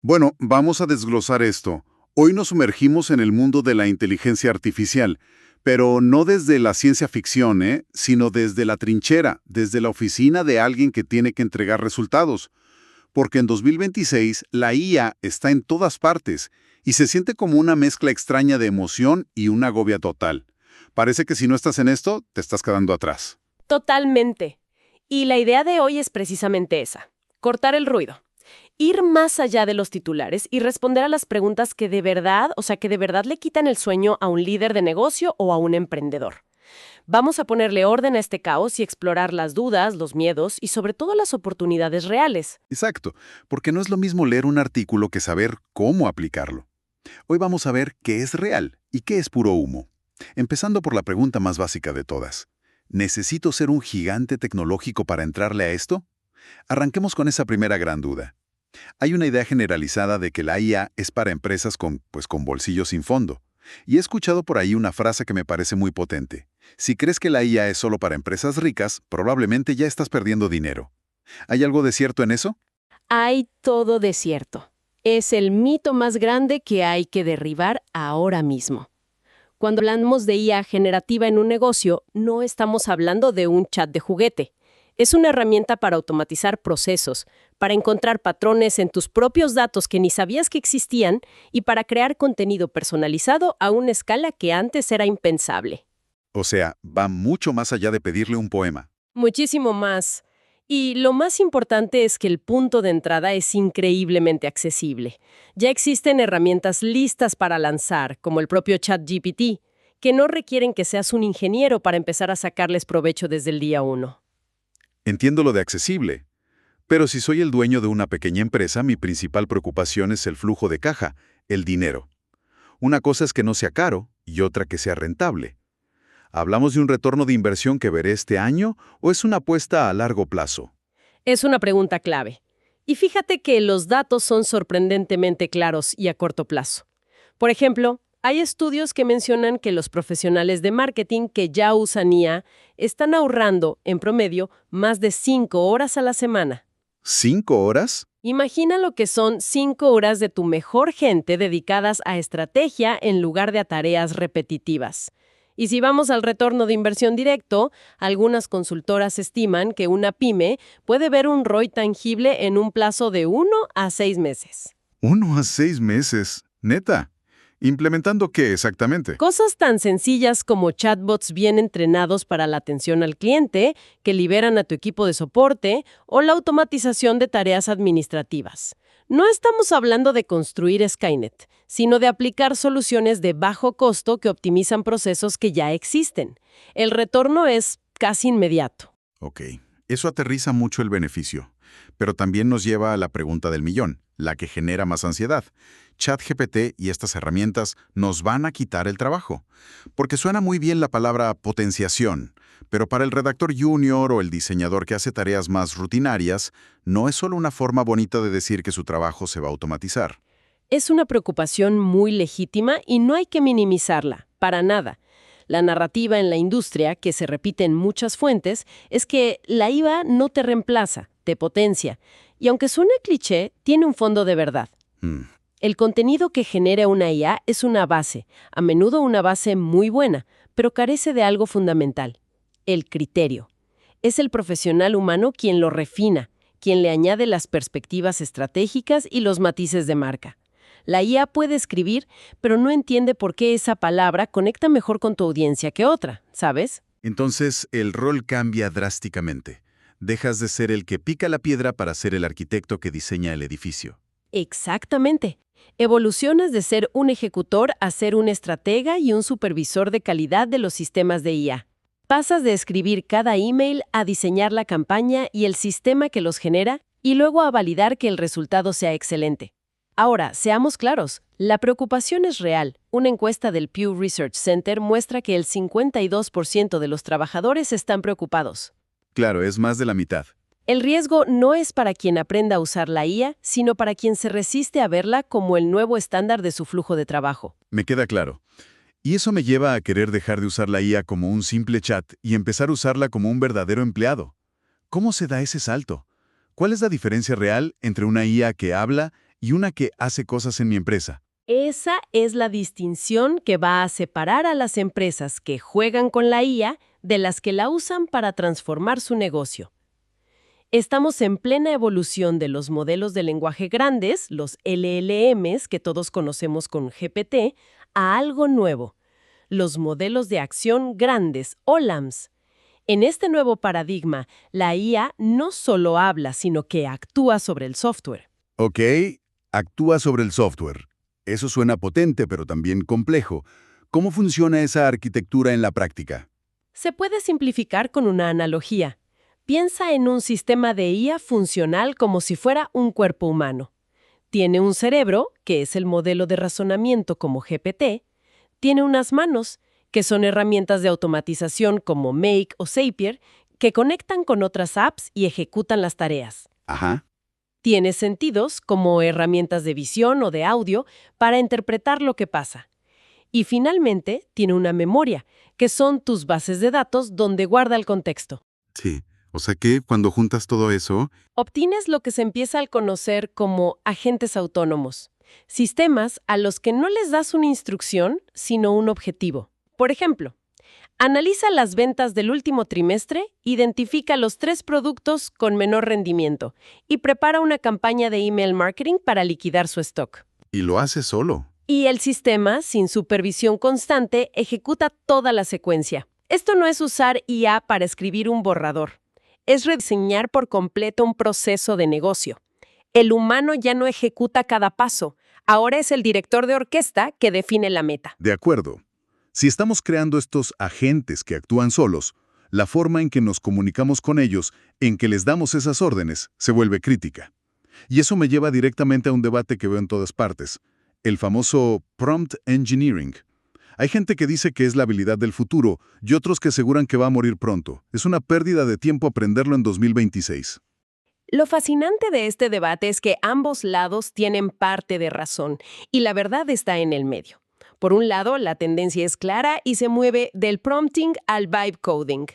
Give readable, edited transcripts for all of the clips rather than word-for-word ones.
Bueno, vamos a desglosar esto. Hoy nos sumergimos en el mundo de la inteligencia artificial, pero no desde la ciencia ficción, sino desde la trinchera, desde la oficina de alguien que tiene que entregar resultados. Porque en 2026 la IA está en todas partes y se siente como una mezcla extraña de emoción y una agobia total. Parece que si no estás en esto, te estás quedando atrás. Totalmente. Y la idea de hoy es precisamente esa, cortar el ruido. Ir más allá de los titulares y responder a las preguntas que de verdad, que de verdad le quitan el sueño a un líder de negocio o a un emprendedor. Vamos a ponerle orden a este caos y explorar las dudas, los miedos y sobre todo las oportunidades reales. Exacto, porque no es lo mismo leer un artículo que saber cómo aplicarlo. Hoy vamos a ver qué es real y qué es puro humo. Empezando por la pregunta más básica de todas. ¿Necesito ser un gigante tecnológico para entrarle a esto? Arranquemos con esa primera gran duda. Hay una idea generalizada de que la IA es para empresas con bolsillos sin fondo. Y he escuchado por ahí una frase que me parece muy potente. Si crees que la IA es solo para empresas ricas, probablemente ya estás perdiendo dinero. ¿Hay algo de cierto en eso? Hay todo desierto. Es el mito más grande que hay que derribar ahora mismo. Cuando hablamos de IA generativa en un negocio, no estamos hablando de un chat de juguete. Es una herramienta para automatizar procesos, para encontrar patrones en tus propios datos que ni sabías que existían y para crear contenido personalizado a una escala que antes era impensable. O sea, va mucho más allá de pedirle un poema. Muchísimo más. Y lo más importante es que el punto de entrada es increíblemente accesible. Ya existen herramientas listas para lanzar, como el propio ChatGPT, que no requieren que seas un ingeniero para empezar a sacarles provecho desde el día 1. Entiendo lo de accesible. Pero si soy el dueño de una pequeña empresa, mi principal preocupación es el flujo de caja, el dinero. Una cosa es que no sea caro y otra que sea rentable. ¿Hablamos de un retorno de inversión que veré este año o es una apuesta a largo plazo? Es una pregunta clave. Y fíjate que los datos son sorprendentemente claros y a corto plazo. Por ejemplo, hay estudios que mencionan que los profesionales de marketing que ya usan IA están ahorrando, en promedio, más de 5 horas a la semana. ¿5 horas? Imagina lo que son 5 horas de tu mejor gente dedicadas a estrategia en lugar de a tareas repetitivas. Y si vamos al retorno de inversión directo, algunas consultoras estiman que una pyme puede ver un ROI tangible en un plazo de 1 a 6 meses. 1 a 6 meses. Neta. ¿Implementando qué exactamente? Cosas tan sencillas como chatbots bien entrenados para la atención al cliente, que liberan a tu equipo de soporte, o la automatización de tareas administrativas. No estamos hablando de construir Skynet, sino de aplicar soluciones de bajo costo que optimizan procesos que ya existen. El retorno es casi inmediato. Ok, eso aterriza mucho el beneficio, pero también nos lleva a la pregunta del millón, la que genera más ansiedad. ChatGPT y estas herramientas nos van a quitar el trabajo, porque suena muy bien la palabra potenciación, pero para el redactor junior o el diseñador que hace tareas más rutinarias, no es solo una forma bonita de decir que su trabajo se va a automatizar. Es una preocupación muy legítima y no hay que minimizarla, para nada. La narrativa en la industria, que se repite en muchas fuentes, es que la IVA no te reemplaza, te potencia. Y aunque suene cliché, tiene un fondo de verdad. Mm, El contenido que genera una IA es una base, a menudo una base muy buena, pero carece de algo fundamental: el criterio. Es el profesional humano quien lo refina, quien le añade las perspectivas estratégicas y los matices de marca. La IA puede escribir, pero no entiende por qué esa palabra conecta mejor con tu audiencia que otra, ¿sabes? Entonces, el rol cambia drásticamente. Dejas de ser el que pica la piedra para ser el arquitecto que diseña el edificio. Exactamente. Evolucionas de ser un ejecutor a ser un estratega y un supervisor de calidad de los sistemas de IA. Pasas de escribir cada email a diseñar la campaña y el sistema que los genera y luego a validar que el resultado sea excelente. Ahora, seamos claros, la preocupación es real. Una encuesta del Pew Research Center muestra que el 52% de los trabajadores están preocupados. Claro, es más de la mitad. El riesgo no es para quien aprenda a usar la IA, sino para quien se resiste a verla como el nuevo estándar de su flujo de trabajo. Me queda claro. Y eso me lleva a querer dejar de usar la IA como un simple chat y empezar a usarla como un verdadero empleado. ¿Cómo se da ese salto? ¿Cuál es la diferencia real entre una IA que habla y una que hace cosas en mi empresa. Esa es la distinción que va a separar a las empresas que juegan con la IA de las que la usan para transformar su negocio. Estamos en plena evolución de los modelos de lenguaje grandes, los LLMs, que todos conocemos con GPT, a algo nuevo, los modelos de acción grandes o LAMs. En este nuevo paradigma, la IA no solo habla, sino que actúa sobre el software. Ok, actúa sobre el software. Eso suena potente, pero también complejo. ¿Cómo funciona esa arquitectura en la práctica? Se puede simplificar con una analogía. Piensa en un sistema de IA funcional como si fuera un cuerpo humano. Tiene un cerebro, que es el modelo de razonamiento como GPT, tiene unas manos, que son herramientas de automatización como Make o Zapier, que conectan con otras apps y ejecutan las tareas. Ajá. Tiene sentidos, como herramientas de visión o de audio, para interpretar lo que pasa. Y finalmente, tiene una memoria, que son tus bases de datos donde guarda el contexto. Sí, o sea que cuando juntas todo eso, Obtienes lo que se empieza a conocer como agentes autónomos, sistemas a los que no les das una instrucción, sino un objetivo. Por ejemplo, analiza las ventas del último trimestre, identifica los 3 productos con menor rendimiento y prepara una campaña de email marketing para liquidar su stock. y lo hace solo. Y el sistema, sin supervisión constante, ejecuta toda la secuencia. Esto no es usar IA para escribir un borrador. Es rediseñar por completo un proceso de negocio. El humano ya no ejecuta cada paso. Ahora es el director de orquesta que define la meta. De acuerdo. Si estamos creando estos agentes que actúan solos, la forma en que nos comunicamos con ellos, en que les damos esas órdenes, se vuelve crítica. Y eso me lleva directamente a un debate que veo en todas partes, el famoso prompt engineering. Hay gente que dice que es la habilidad del futuro y otros que aseguran que va a morir pronto. Es una pérdida de tiempo aprenderlo en 2026. Lo fascinante de este debate es que ambos lados tienen parte de razón y la verdad está en el medio. Por un lado, la tendencia es clara y se mueve del prompting al vibe coding.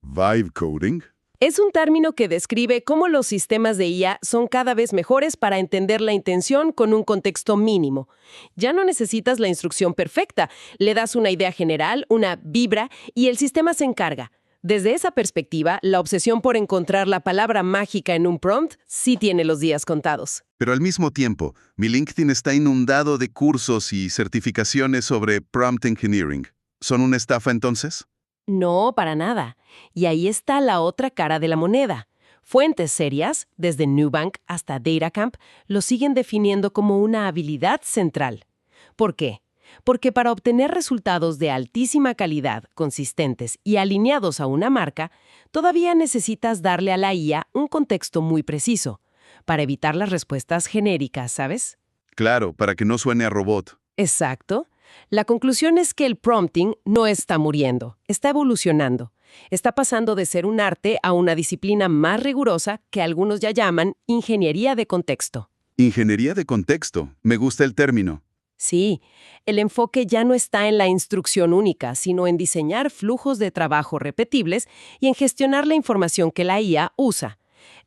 Vibe coding. Es un término que describe cómo los sistemas de IA son cada vez mejores para entender la intención con un contexto mínimo. Ya no necesitas la instrucción perfecta, le das una idea general, una vibra, y el sistema se encarga. Desde esa perspectiva, la obsesión por encontrar la palabra mágica en un prompt sí tiene los días contados. Pero al mismo tiempo, mi LinkedIn está inundado de cursos y certificaciones sobre prompt engineering. ¿Son una estafa entonces? No, para nada. Y ahí está la otra cara de la moneda. Fuentes serias, desde Nubank hasta DataCamp, lo siguen definiendo como una habilidad central. ¿Por qué? Porque para obtener resultados de altísima calidad, consistentes y alineados a una marca, todavía necesitas darle a la IA un contexto muy preciso, para evitar las respuestas genéricas, ¿sabes? Claro, para que no suene a robot. Exacto. La conclusión es que el prompting no está muriendo, está evolucionando. Está pasando de ser un arte a una disciplina más rigurosa que algunos ya llaman ingeniería de contexto. Ingeniería de contexto. Me gusta el término. Sí, el enfoque ya no está en la instrucción única, sino en diseñar flujos de trabajo repetibles y en gestionar la información que la IA usa.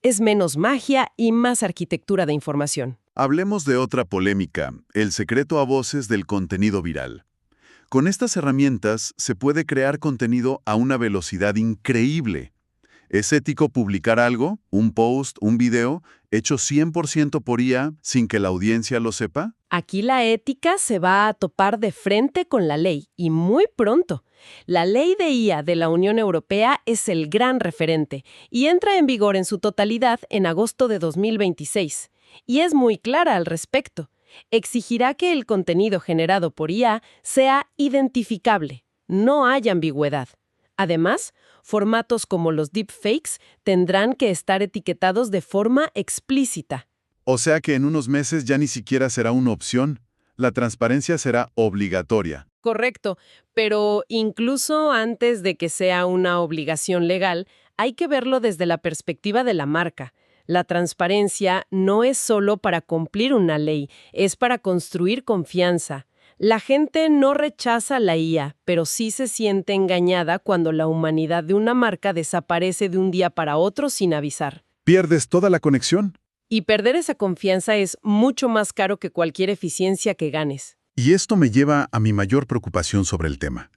Es menos magia y más arquitectura de información. Hablemos de otra polémica, el secreto a voces del contenido viral. Con estas herramientas se puede crear contenido a una velocidad increíble. ¿Es ético publicar algo, un post, un video, hecho 100% por IA sin que la audiencia lo sepa? Aquí la ética se va a topar de frente con la ley, y muy pronto. La ley de IA de la Unión Europea es el gran referente y entra en vigor en su totalidad en agosto de 2026. Y es muy clara al respecto. Exigirá que el contenido generado por IA sea identificable. No hay ambigüedad. Además, formatos como los deepfakes tendrán que estar etiquetados de forma explícita. O sea que en unos meses ya ni siquiera será una opción. La transparencia será obligatoria. Correcto, pero incluso antes de que sea una obligación legal, hay que verlo desde la perspectiva de la marca. La transparencia no es solo para cumplir una ley, es para construir confianza. La gente no rechaza la IA, pero sí se siente engañada cuando la humanidad de una marca desaparece de un día para otro sin avisar. ¿Pierdes toda la conexión? Y perder esa confianza es mucho más caro que cualquier eficiencia que ganes. Y esto me lleva a mi mayor preocupación sobre el tema.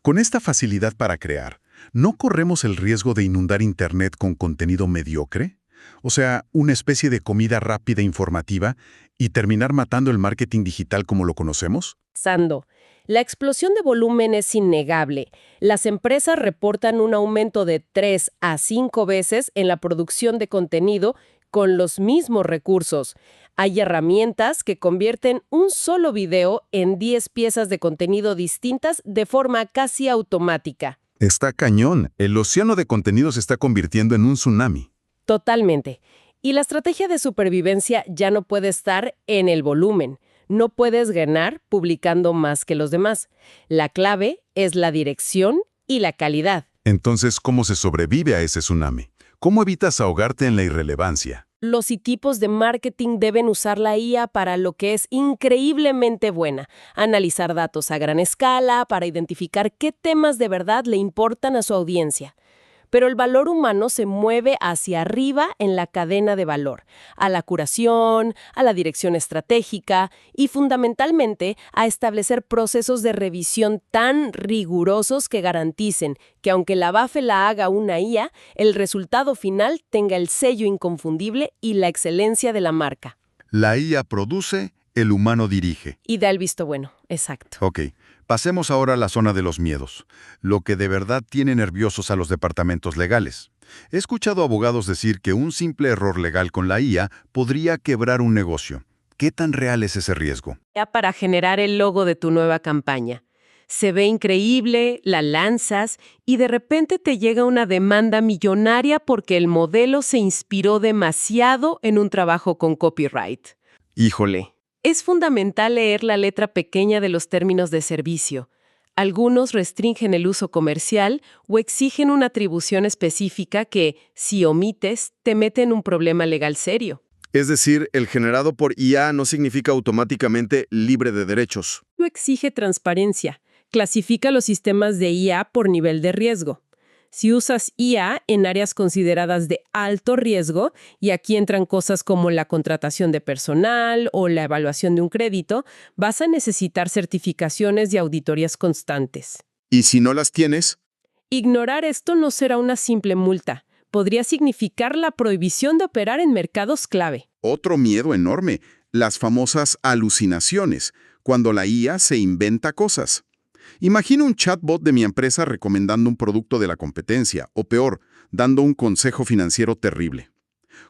Con esta facilidad para crear, ¿no corremos el riesgo de inundar Internet con contenido mediocre? O sea, una especie de comida rápida informativa y terminar matando el marketing digital como lo conocemos. Sando, la explosión de volumen es innegable. Las empresas reportan un aumento de 3 a 5 veces en la producción de contenido con los mismos recursos. Hay herramientas que convierten un solo video en 10 piezas de contenido distintas de forma casi automática. Está cañón. El océano de contenido se está convirtiendo en un tsunami. Totalmente. Y la estrategia de supervivencia ya no puede estar en el volumen. No puedes ganar publicando más que los demás. La clave es la dirección y la calidad. Entonces, ¿cómo se sobrevive a ese tsunami? ¿Cómo evitas ahogarte en la irrelevancia? Los equipos de marketing deben usar la IA para lo que es increíblemente buena. Analizar datos a gran escala para identificar qué temas de verdad le importan a su audiencia. Pero el valor humano se mueve hacia arriba en la cadena de valor, a la curación, a la dirección estratégica y fundamentalmente a establecer procesos de revisión tan rigurosos que garanticen que aunque la BAFE la haga una IA, el resultado final tenga el sello inconfundible y la excelencia de la marca. La IA produce, el humano dirige. Y da el visto bueno, exacto. Ok, pasemos ahora a la zona de los miedos, lo que de verdad tiene nerviosos a los departamentos legales. He escuchado a abogados decir que un simple error legal con la IA podría quebrar un negocio. ¿Qué tan real es ese riesgo? Ya para generar el logo de tu nueva campaña. Se ve increíble, la lanzas y de repente te llega una demanda millonaria porque el modelo se inspiró demasiado en un trabajo con copyright. Híjole. Es fundamental leer la letra pequeña de los términos de servicio. Algunos restringen el uso comercial o exigen una atribución específica que, si omites, te mete en un problema legal serio. Es decir, el generado por IA no significa automáticamente libre de derechos. No exige transparencia. Clasifica los sistemas de IA por nivel de riesgo. Si usas IA en áreas consideradas de alto riesgo, y aquí entran cosas como la contratación de personal o la evaluación de un crédito, vas a necesitar certificaciones y auditorías constantes. ¿Y si no las tienes? Ignorar esto no será una simple multa. Podría significar la prohibición de operar en mercados clave. Otro miedo enorme, las famosas alucinaciones, cuando la IA se inventa cosas. Imagino un chatbot de mi empresa recomendando un producto de la competencia, o peor, dando un consejo financiero terrible.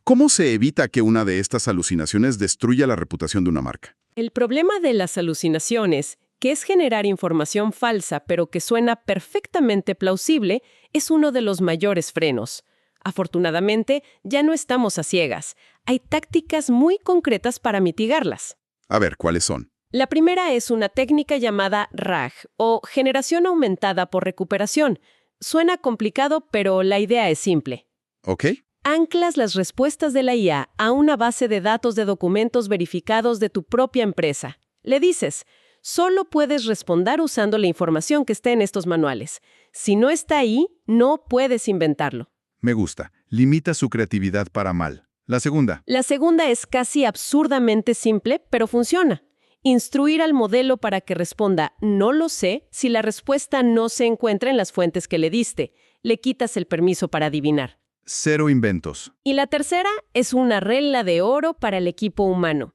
¿Cómo se evita que una de estas alucinaciones destruya la reputación de una marca? El problema de las alucinaciones, que es generar información falsa pero que suena perfectamente plausible, es uno de los mayores frenos. Afortunadamente, ya no estamos a ciegas. Hay tácticas muy concretas para mitigarlas. A ver, ¿cuáles son? La primera es una técnica llamada RAG, o generación aumentada por recuperación. Suena complicado, pero la idea es simple. ¿Ok? Anclas las respuestas de la IA a una base de datos de documentos verificados de tu propia empresa. Le dices, solo puedes responder usando la información que esté en estos manuales. Si no está ahí, no puedes inventarlo. Me gusta. Limita su creatividad para mal. La segunda. La segunda es casi absurdamente simple, pero funciona. Instruir al modelo para que responda «no lo sé» si la respuesta no se encuentra en las fuentes que le diste. Le quitas el permiso para adivinar. Cero inventos. Y la tercera es una regla de oro para el equipo humano.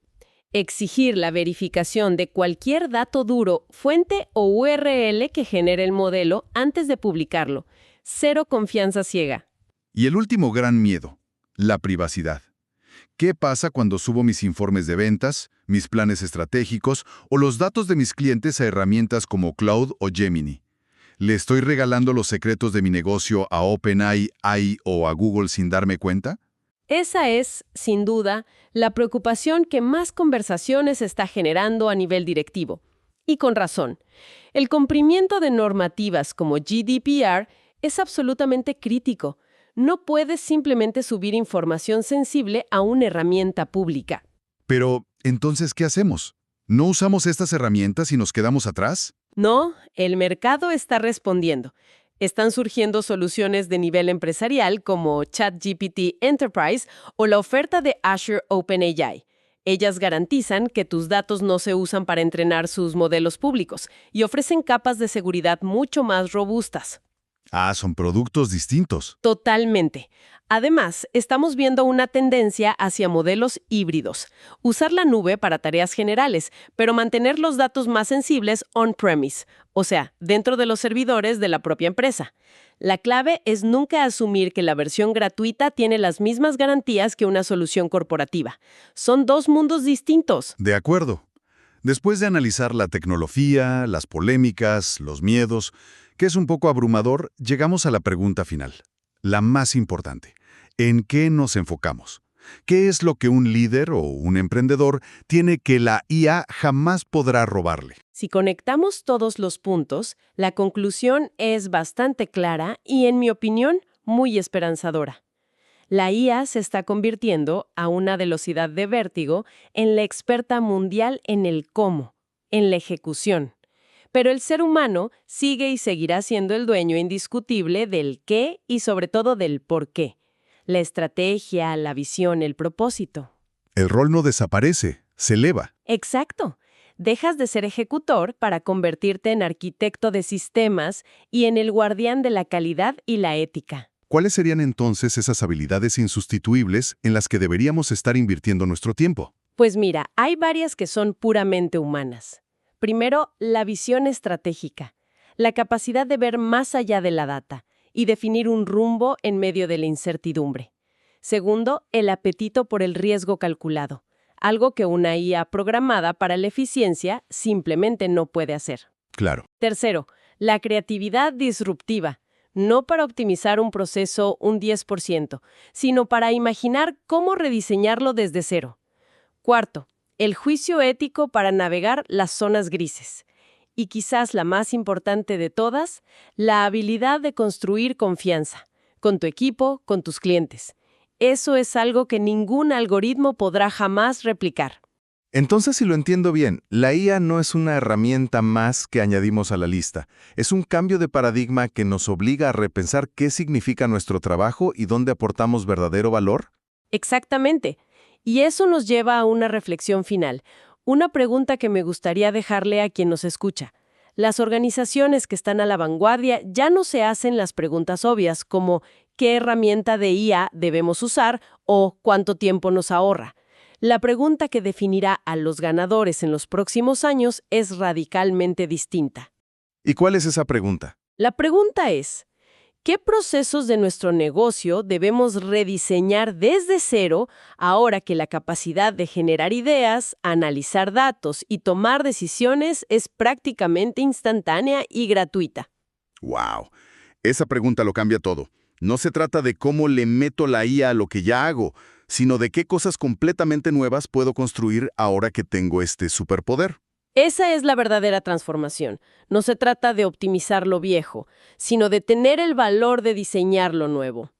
Exigir la verificación de cualquier dato duro, fuente o URL que genere el modelo antes de publicarlo. Cero confianza ciega. Y el último gran miedo, la privacidad. ¿Qué pasa cuando subo mis informes de ventas, mis planes estratégicos o los datos de mis clientes a herramientas como Cloud o Gemini? ¿Le estoy regalando los secretos de mi negocio a OpenAI o a Google sin darme cuenta? Esa es, sin duda, la preocupación que más conversaciones está generando a nivel directivo. Y con razón. El cumplimiento de normativas como GDPR es absolutamente crítico. No puedes simplemente subir información sensible a una herramienta pública. Pero, entonces, ¿qué hacemos? ¿No usamos estas herramientas y nos quedamos atrás? No, el mercado está respondiendo. Están surgiendo soluciones de nivel empresarial como ChatGPT Enterprise o la oferta de Azure OpenAI. Ellas garantizan que tus datos no se usan para entrenar sus modelos públicos y ofrecen capas de seguridad mucho más robustas. Ah, son productos distintos. Totalmente. Además, estamos viendo una tendencia hacia modelos híbridos. Usar la nube para tareas generales, pero mantener los datos más sensibles on-premise, o sea, dentro de los servidores de la propia empresa. La clave es nunca asumir que la versión gratuita tiene las mismas garantías que una solución corporativa. Son dos mundos distintos. De acuerdo. Después de analizar la tecnología, las polémicas, los miedos, que es un poco abrumador, llegamos a la pregunta final, la más importante. ¿En qué nos enfocamos? ¿Qué es lo que un líder o un emprendedor tiene que la IA jamás podrá robarle? Si conectamos todos los puntos, la conclusión es bastante clara y, en mi opinión, muy esperanzadora. La IA se está convirtiendo, a una velocidad de vértigo, en la experta mundial en el cómo, en la ejecución. Pero el ser humano sigue y seguirá siendo el dueño indiscutible del qué y sobre todo del por qué. La estrategia, la visión, el propósito. El rol no desaparece, se eleva. Exacto. Dejas de ser ejecutor para convertirte en arquitecto de sistemas y en el guardián de la calidad y la ética. ¿Cuáles serían entonces esas habilidades insustituibles en las que deberíamos estar invirtiendo nuestro tiempo? Pues mira, hay varias que son puramente humanas. Primero, la visión estratégica, la capacidad de ver más allá de la data y definir un rumbo en medio de la incertidumbre. Segundo, el apetito por el riesgo calculado, algo que una IA programada para la eficiencia simplemente no puede hacer. Claro. Tercero, la creatividad disruptiva, no para optimizar un proceso un 10%, sino para imaginar cómo rediseñarlo desde cero. Cuarto, el juicio ético para navegar las zonas grises. Y quizás la más importante de todas, la habilidad de construir confianza, con tu equipo, con tus clientes. Eso es algo que ningún algoritmo podrá jamás replicar. Entonces, si lo entiendo bien, la IA no es una herramienta más que añadimos a la lista. Es un cambio de paradigma que nos obliga a repensar qué significa nuestro trabajo y dónde aportamos verdadero valor. Exactamente. Y eso nos lleva a una reflexión final. Una pregunta que me gustaría dejarle a quien nos escucha. Las organizaciones que están a la vanguardia ya no se hacen las preguntas obvias como ¿qué herramienta de IA debemos usar o cuánto tiempo nos ahorra? La pregunta que definirá a los ganadores en los próximos años es radicalmente distinta. ¿Y cuál es esa pregunta? La pregunta es, ¿qué procesos de nuestro negocio debemos rediseñar desde cero ahora que la capacidad de generar ideas, analizar datos y tomar decisiones es prácticamente instantánea y gratuita? ¡Wow! Esa pregunta lo cambia todo. No se trata de cómo le meto la IA a lo que ya hago, sino de qué cosas completamente nuevas puedo construir ahora que tengo este superpoder. Esa es la verdadera transformación. No se trata de optimizar lo viejo, sino de tener el valor de diseñar lo nuevo.